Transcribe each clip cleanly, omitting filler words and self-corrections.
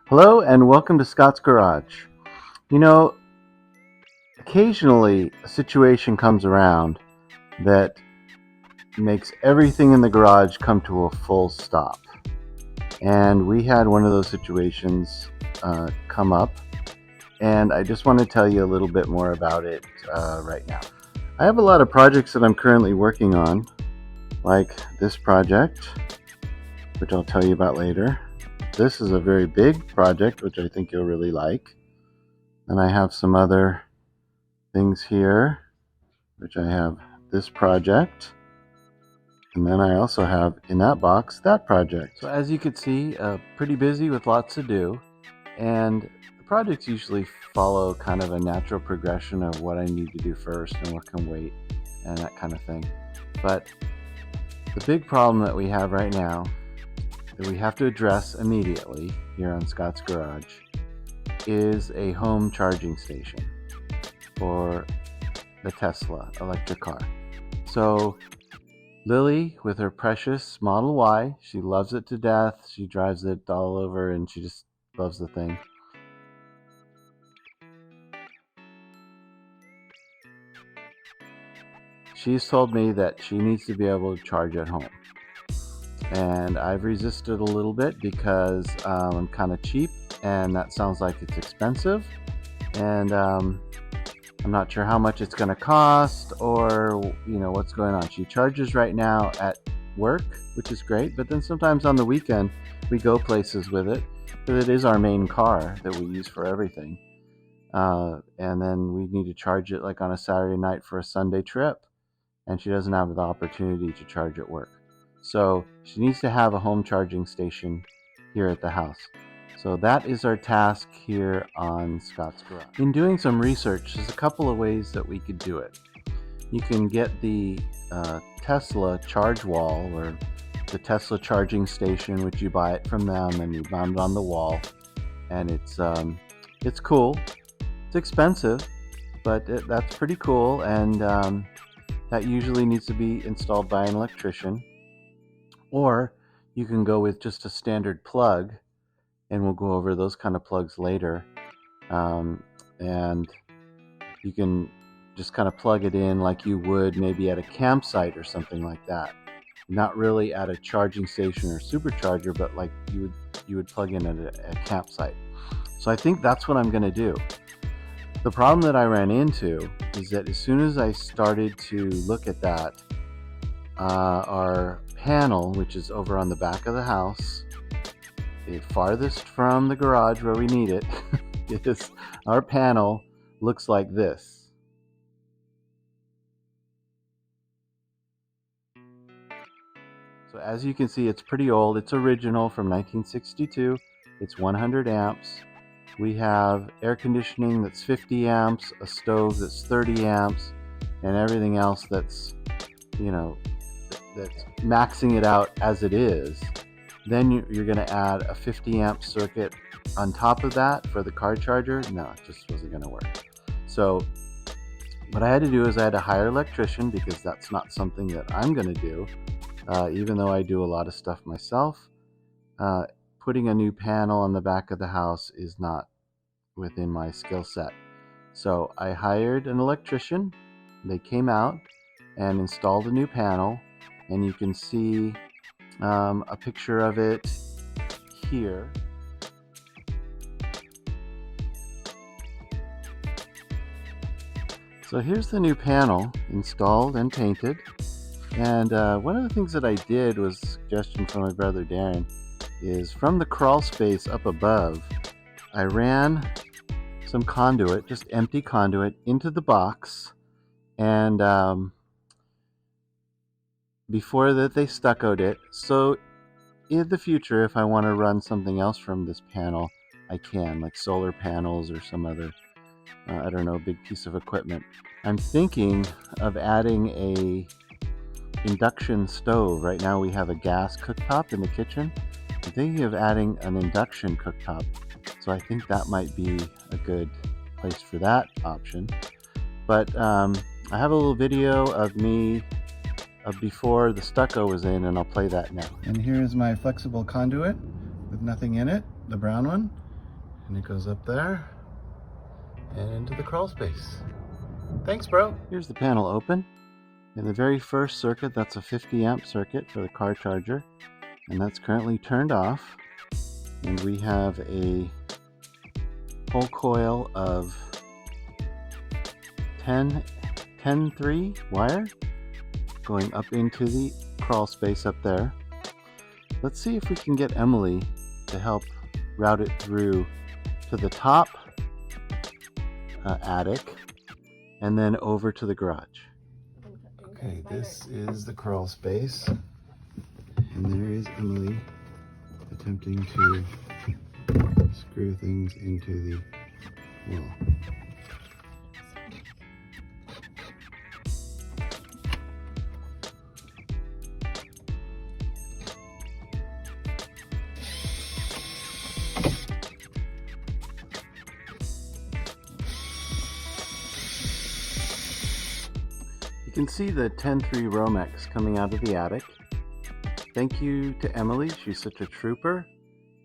Hello and welcome to Scott's Garage. You know, occasionally a situation comes around that makes everything in the garage come to a full stop. And we had one of those situations come up, and I just want to tell you a little bit more about it right now. I have a lot of projects that I'm currently working on, like this project, which I'll tell you about later. This is a very big project, which I think you'll really like. And I have some other things here, which I have this project, and then I also have in that box that project. So as you can see, pretty busy with lots to do, and the projects usually follow kind of a natural progression of what I need to do first and what can wait and that kind of thing. But the big problem that we have right now that we have to address immediately here on Scott's Garage is a home charging station for the Tesla electric car. So Lily, with her precious Model Y, she loves it to death. She drives it all over and she just loves the thing. She's told me that she needs to be able to charge at home. And I've resisted a little bit because I'm kind of cheap and that sounds like it's expensive. And I'm not sure how much it's going to cost or what's going on. She charges right now at work, which is great, but then sometimes on the weekend we go places with it because it is our main car that we use for everything. And then we need to charge it like on a Saturday night for a Sunday trip, and she doesn't have the opportunity to charge at work. So she needs to have a home charging station here at the house. So that is our task here on Scott's Garage. In doing some research, there's a couple of ways that we could do it. You can get the Tesla charge wall or the Tesla charging station, which you buy it from them and you mount it on the wall, and it's cool. It's expensive, but that's pretty cool, and that usually needs to be installed by an electrician. Or you can go with just a standard plug, and we'll go over those kind of plugs later. And you can just kind of plug it in like you would maybe at a campsite or something like that. Not really at a charging station or supercharger, but like you would plug in at a campsite. So I think that's what I'm going to do. The problem that I ran into is that as soon as I started to look at that, our panel, which is over on the back of the house, the farthest from the garage where we need it, is our panel looks like this. So as you can see, it's pretty old. It's original from 1962. It's 100 amps. We have air conditioning that's 50 amps, a stove that's 30 amps, and everything else that's, that's maxing it out as it is. Then you're going to add a 50 amp circuit on top of that for the car charger. No, it just wasn't going to work. So what I had to do is I had to hire an electrician because that's not something that I'm going to do, even though I do a lot of stuff myself. Putting a new panel on the back of the house is not within my skill set. So I hired an electrician. They came out and installed a new panel, and you can see a picture of it here. So here's the new panel installed and painted. And one of the things that I did was a suggestion from my brother Darren is from the crawl space up above, I ran some conduit, just empty conduit, into the box, and before that they stuccoed it. So in the future, if I want to run something else from this panel, I can, like solar panels or some other, big piece of equipment. I'm thinking of adding a induction stove. Right now we have a gas cooktop in the kitchen. I'm thinking of adding an induction cooktop. So I think that might be a good place for that option. But I have a little video of me before the stucco was in, and I'll play that now. And here is my flexible conduit with nothing in it, the brown one. And it goes up there and into the crawl space. Thanks, bro. Here's the panel open. In the very first circuit, that's a 50 amp circuit for the car charger, and that's currently turned off. And we have a whole coil of 10-3 wire going up into the crawl space up there. Let's see if we can get Emily to help route it through to the top attic and then over to the garage. Okay, this is the crawl space, and there is Emily attempting to screw things into the wall. You can see the 10-3 Romex coming out of the attic. Thank you to Emily, she's such a trooper.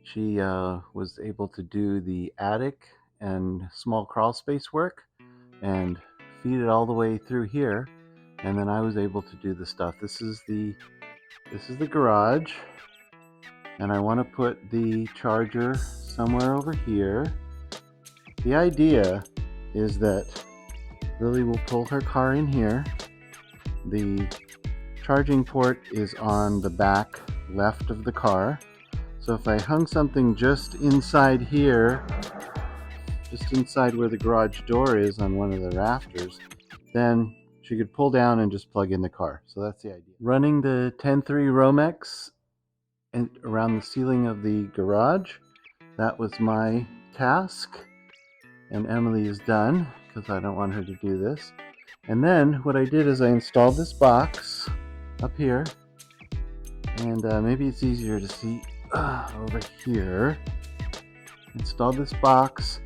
She was able to do the attic and small crawl space work and feed it all the way through here, and then I was able to do the stuff. This is the garage, and I want to put the charger somewhere over here. The idea is that Lily will pull her car in here. The charging port is on the back left of the car. So if I hung something just inside here, just inside where the garage door is on one of the rafters, then she could pull down and just plug in the car. So that's the idea. Running the 10-3 Romex around the ceiling of the garage, that was my task. And Emily is done because I don't want her to do this. And then what I did is I installed this box up here, and maybe it's easier to see over here. Installed this box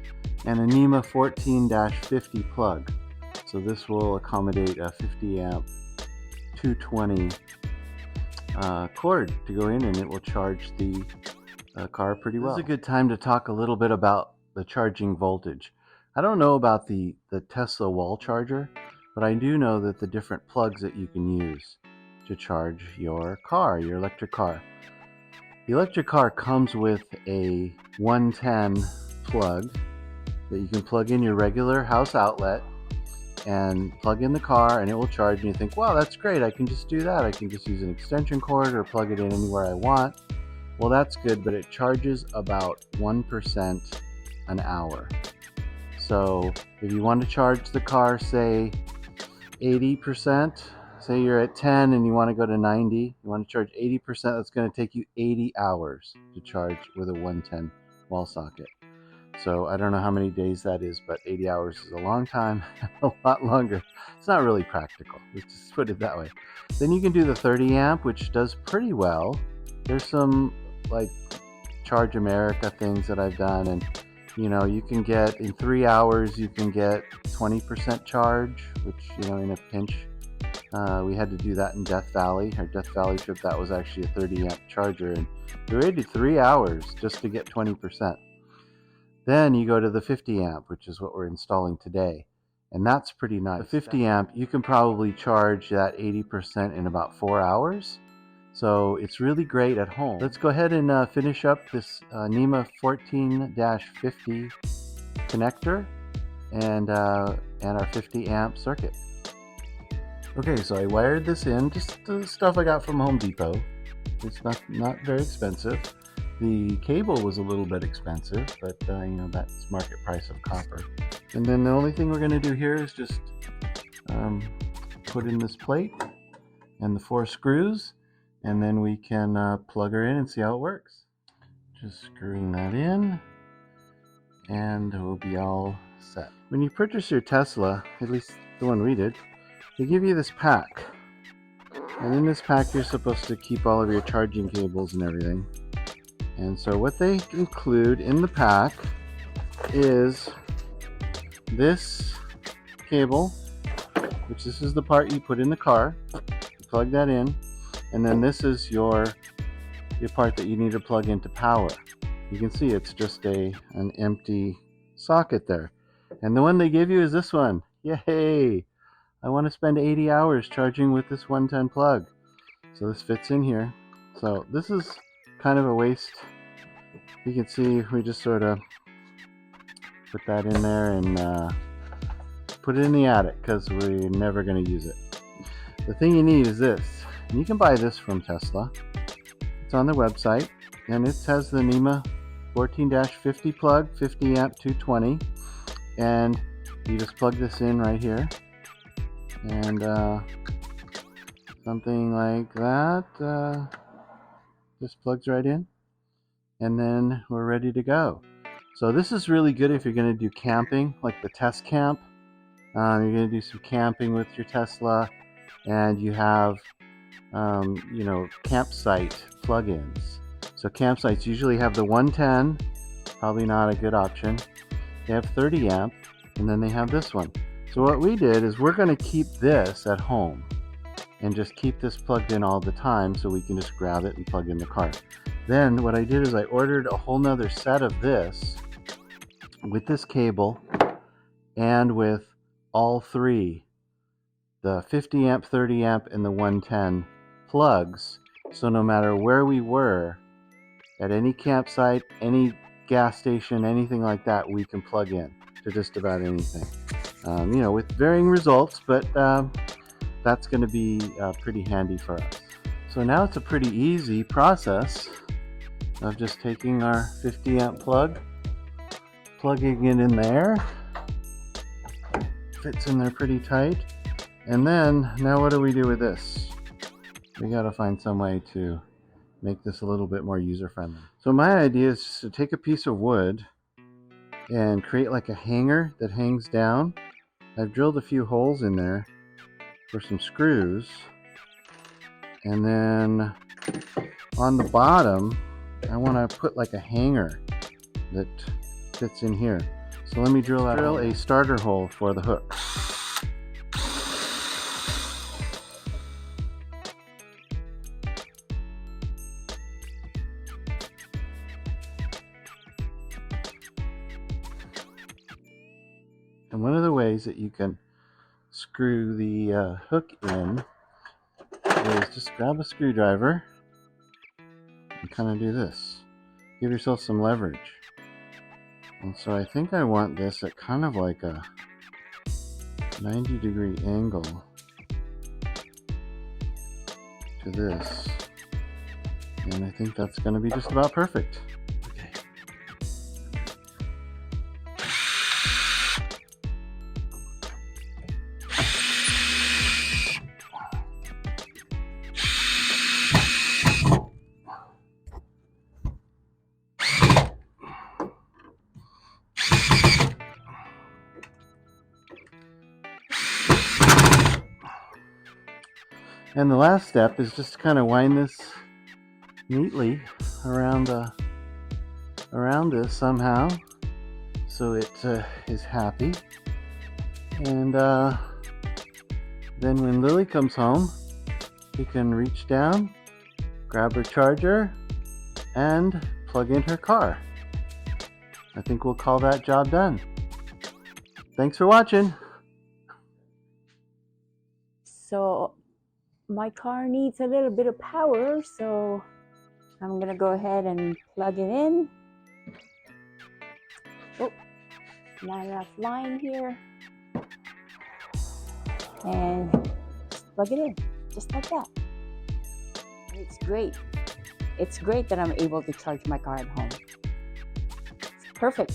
and a NEMA 14-50 plug. So this will accommodate a 50 amp 220 cord to go in, and it will charge the car pretty well. This is a good time to talk a little bit about the charging voltage. I don't know about the Tesla wall charger, but I do know that the different plugs that you can use to charge your car, your electric car. The electric car comes with a 110 plug that you can plug in your regular house outlet and plug in the car, and it will charge. And you think, wow, that's great, I can just do that. I can just use an extension cord or plug it in anywhere I want. Well, that's good, but it charges about 1% an hour. So if you want to charge the car, say 80%, say you're at 10 and you want to go to 90, you want to charge 80%, that's going to take you 80 hours to charge with a 110 wall socket. So I don't know how many days that is, but 80 hours is a long time, a lot longer. It's not really practical, let's just put it that way. Then you can do the 30 amp, which does pretty well. There's some like Charge America things that I've done, and you know, you can get in 3 hours, you can get 20% charge, which, you know, in a pinch, we had to do that in Death Valley. Our Death Valley trip, that was actually a 30 amp charger, and we waited 3 hours just to get 20%. Then you go to the 50 amp, which is what we're installing today, and that's pretty nice. The 50 amp, you can probably charge that 80% in about 4 hours. So it's really great at home. Let's go ahead and finish up this NEMA 14-50 connector and our 50 amp circuit. Okay, so I wired this in, just the stuff I got from Home Depot. It's not very expensive. The cable was a little bit expensive, but you know, that's market price of copper. And then the only thing we're going to do here is just put in this plate and the 4 screws, and then we can plug her in and see how it works. Just screwing that in, and we'll be all set. When you purchase your Tesla, at least the one we did, they give you this pack. And in this pack, you're supposed to keep all of your charging cables and everything. And so what they include in the pack is this cable, which this is the part you put in the car. You plug that in. And then this is your part that you need to plug into power. you can see it's just an empty socket there. And the one they give you is this one. Yay! I want to spend 80 hours charging with this 110 plug. So this fits in here. So this is kind of a waste. You can see we just sort of put that in there and put it in the attic because we're never going to use it. The thing you need is this. And you can buy this from Tesla. It's on their website, and it has the NEMA 14-50 plug, 50 amp 220, and you just plug this in right here, and something like that just plugs right in, and then we're ready to go. So this is really good if you're going to do camping, like the test camp. You're going to do some camping with your Tesla, and you have campsite plugins. So campsites usually have the 110, probably not a good option. They have 30 amp, and then they have this one. So what we did is we're going to keep this at home and just keep this plugged in all the time so we can just grab it and plug in the car. Then what I did is I ordered a whole nother set of this with this cable and with all three, the 50 amp, 30 amp, and the 110 plugs, so no matter where we were, at any campsite, any gas station, anything like that, we can plug in to just about anything. With varying results, but that's going to be pretty handy for us. So now it's a pretty easy process of just taking our 50 amp plug, plugging it in there, fits in there pretty tight, and then now what do we do with this? We got to find some way to make this a little bit more user-friendly. So my idea is to take a piece of wood and create like a hanger that hangs down. I've drilled a few holes in there for some screws, and then on the bottom I want to put like a hanger that fits in here. So let me drill a starter hole for the hook. And one of the ways that you can screw the hook in is just grab a screwdriver and kind of do this. Give yourself some leverage. And so I think I want this at kind of like a 90-degree angle to this. And I think that's going to be just about perfect. Okay. And the last step is just to kind of wind this neatly around this somehow, so it is happy. And then when Lily comes home, we can reach down, grab her charger, and plug in her car. I think we'll call that job done. Thanks for watching. So my car needs a little bit of power, so I'm gonna go ahead and plug it in. Oh, not enough line here. And just plug it in, just like that. And it's great. It's great that I'm able to charge my car at home. It's perfect.